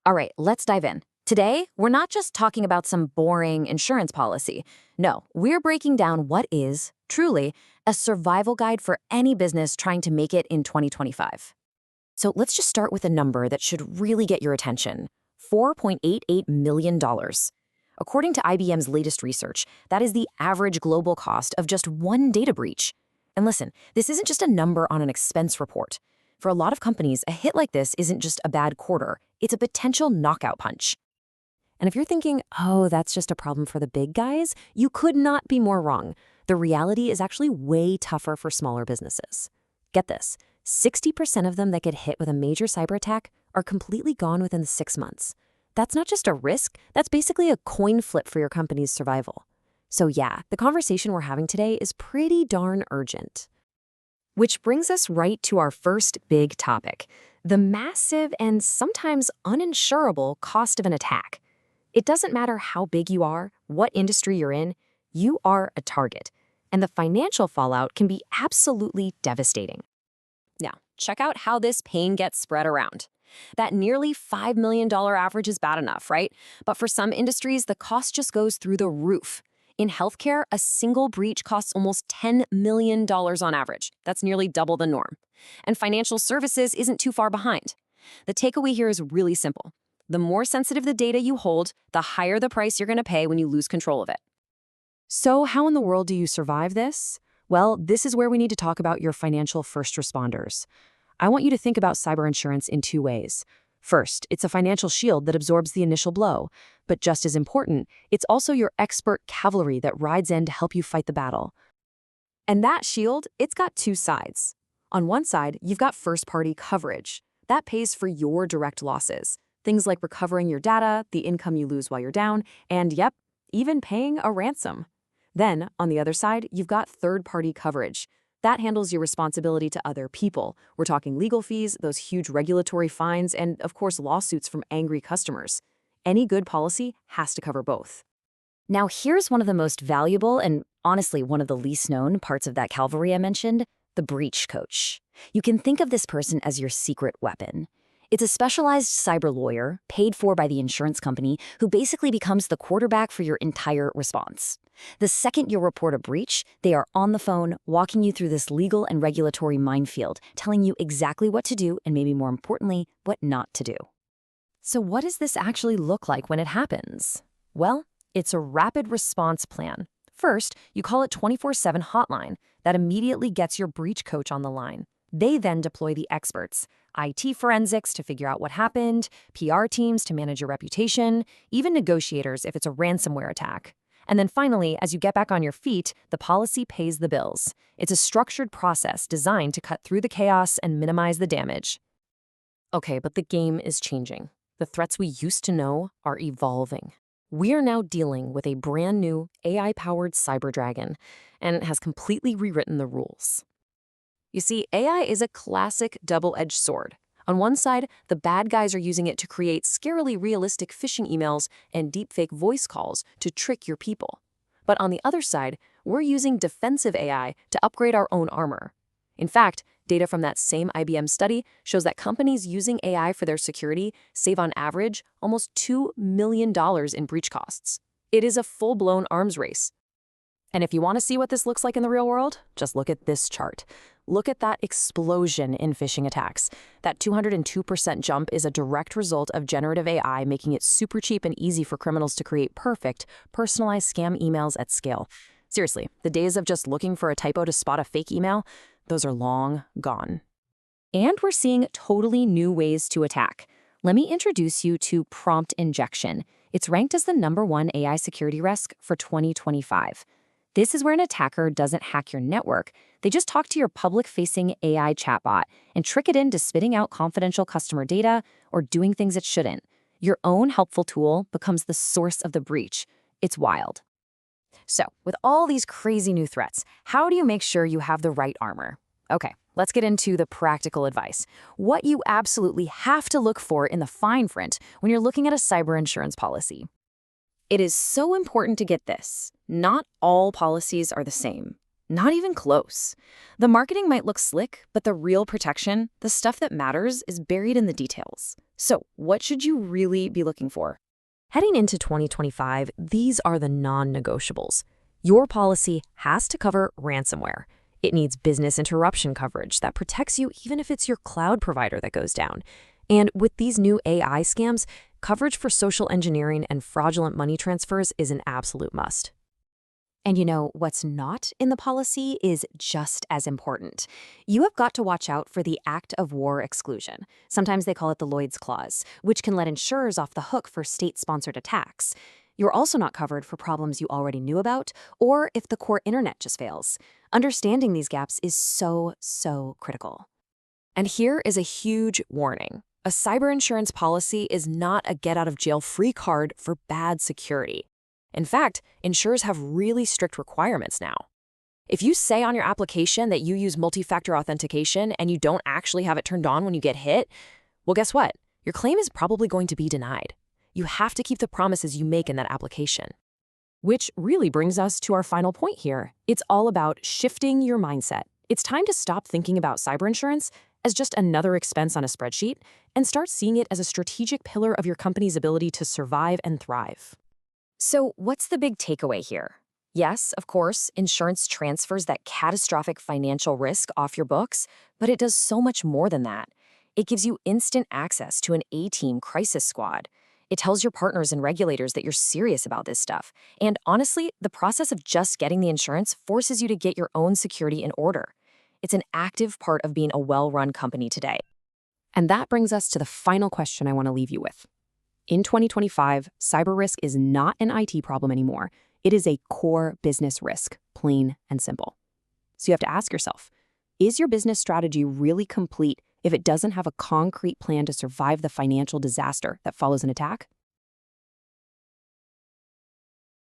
All right, let's dive in. Today, we're not just talking about some boring insurance policy. No, we're breaking down what is, truly, a survival guide for any business trying to make it in 2025. So let's just start with a number that should really get your attention. $4.88 million. According to IBM's latest research, that is the average global cost of just one data breach. And listen, this isn't just a number on an expense report. For a lot of companies, a hit like this isn't just a bad quarter, it's a potential knockout punch. And if you're thinking, oh, that's just a problem for the big guys, you could not be more wrong. The reality is actually way tougher for smaller businesses. Get this, 60% of them that get hit with a major cyber attack are completely gone within 6 months. That's not just a risk, that's basically a coin flip for your company's survival. So yeah, the conversation we're having today is pretty darn urgent. Which brings us right to our first big topic, the massive and sometimes uninsurable cost of an attack. It doesn't matter how big you are, what industry you're in, you are a target. And the financial fallout can be absolutely devastating. Now, check out how this pain gets spread around. That nearly $5 million average is bad enough, right? But for some industries, the cost just goes through the roof. In healthcare, a single breach costs almost $10 million on average. That's nearly double the norm. And financial services isn't too far behind. The takeaway here is really simple. The more sensitive the data you hold, the higher the price you're going to pay when you lose control of it. So how in the world do you survive this? Well, this is where we need to talk about your financial first responders. I want you to think about cyber insurance in 2 ways. First, it's a financial shield that absorbs the initial blow. But just as important, it's also your expert cavalry that rides in to help you fight the battle. And that shield, it's got 2 sides. On one side, you've got first-party coverage. That pays for your direct losses. Things like recovering your data, the income you lose while you're down, and yep, even paying a ransom. Then, on the other side, you've got third-party coverage. That handles your responsibility to other people. We're talking legal fees, those huge regulatory fines, and of course lawsuits from angry customers. Any good policy has to cover both. Now here's one of the most valuable and honestly one of the least known parts of that cavalry I mentioned, the breach coach. You can think of this person as your secret weapon. It's a specialized cyber lawyer paid for by the insurance company who basically becomes the quarterback for your entire response. The second you report a breach, they are on the phone, walking you through this legal and regulatory minefield, telling you exactly what to do and maybe more importantly, what not to do. So what does this actually look like when it happens? Well, it's a rapid response plan. First, you call it 24/7 hotline. That immediately gets your breach coach on the line. They then deploy the experts, IT forensics to figure out what happened, PR teams to manage your reputation, even negotiators if it's a ransomware attack. And then finally, as you get back on your feet, the policy pays the bills. It's a structured process designed to cut through the chaos and minimize the damage. Okay, but the game is changing. The threats we used to know are evolving. We are now dealing with a brand new AI-powered cyber dragon, and it has completely rewritten the rules. You see, AI is a classic double-edged sword. On one side, the bad guys are using it to create scarily realistic phishing emails and deepfake voice calls to trick your people. But on the other side, we're using defensive AI to upgrade our own armor. In fact, data from that same IBM study shows that companies using AI for their security save on average almost $2 million in breach costs. It is a full-blown arms race. And if you want to see what this looks like in the real world, just look at this chart. Look at that explosion in phishing attacks. That 202% jump is a direct result of generative AI making it super cheap and easy for criminals to create perfect, personalized scam emails at scale. Seriously, the days of just looking for a typo to spot a fake email, those are long gone. And we're seeing totally new ways to attack. Let me introduce you to prompt injection. It's ranked as the #1 AI security risk for 2025. This is where an attacker doesn't hack your network. They just talk to your public-facing AI chatbot and trick it into spitting out confidential customer data or doing things it shouldn't. Your own helpful tool becomes the source of the breach. It's wild. So, with all these crazy new threats, how do you make sure you have the right armor? Okay, let's get into the practical advice. What you absolutely have to look for in the fine print when you're looking at a cyber insurance policy. It is so important to get this. Not all policies are the same. Not even close. The marketing might look slick, but the real protection, the stuff that matters, is buried in the details. So, what should you really be looking for? Heading into 2025, these are the non-negotiables. Your policy has to cover ransomware. It needs business interruption coverage that protects you even if it's your cloud provider that goes down. And with these new AI scams, coverage for social engineering and fraudulent money transfers is an absolute must. And you know, what's not in the policy is just as important. You have got to watch out for the act of war exclusion. Sometimes they call it the Lloyd's Clause, which can let insurers off the hook for state-sponsored attacks. You're also not covered for problems you already knew about, or if the core internet just fails. Understanding these gaps is so critical. And here is a huge warning. A cyber insurance policy is not a get-out-of-jail-free card for bad security. In fact, insurers have really strict requirements now. If you say on your application that you use multi-factor authentication and you don't actually have it turned on when you get hit, well, guess what? Your claim is probably going to be denied. You have to keep the promises you make in that application. Which really brings us to our final point here. It's all about shifting your mindset. It's time to stop thinking about cyber insurance as just another expense on a spreadsheet and start seeing it as a strategic pillar of your company's ability to survive and thrive. So what's the big takeaway here? Yes, of course, insurance transfers that catastrophic financial risk off your books, but it does so much more than that. It gives you instant access to an A-team crisis squad. It tells your partners and regulators that you're serious about this stuff. And honestly, the process of just getting the insurance forces you to get your own security in order. It's an active part of being a well-run company today. And that brings us to the final question I want to leave you with. In 2025, cyber risk is not an IT problem anymore. It is a core business risk, plain and simple. So you have to ask yourself, is your business strategy really complete if it doesn't have a concrete plan to survive the financial disaster that follows an attack?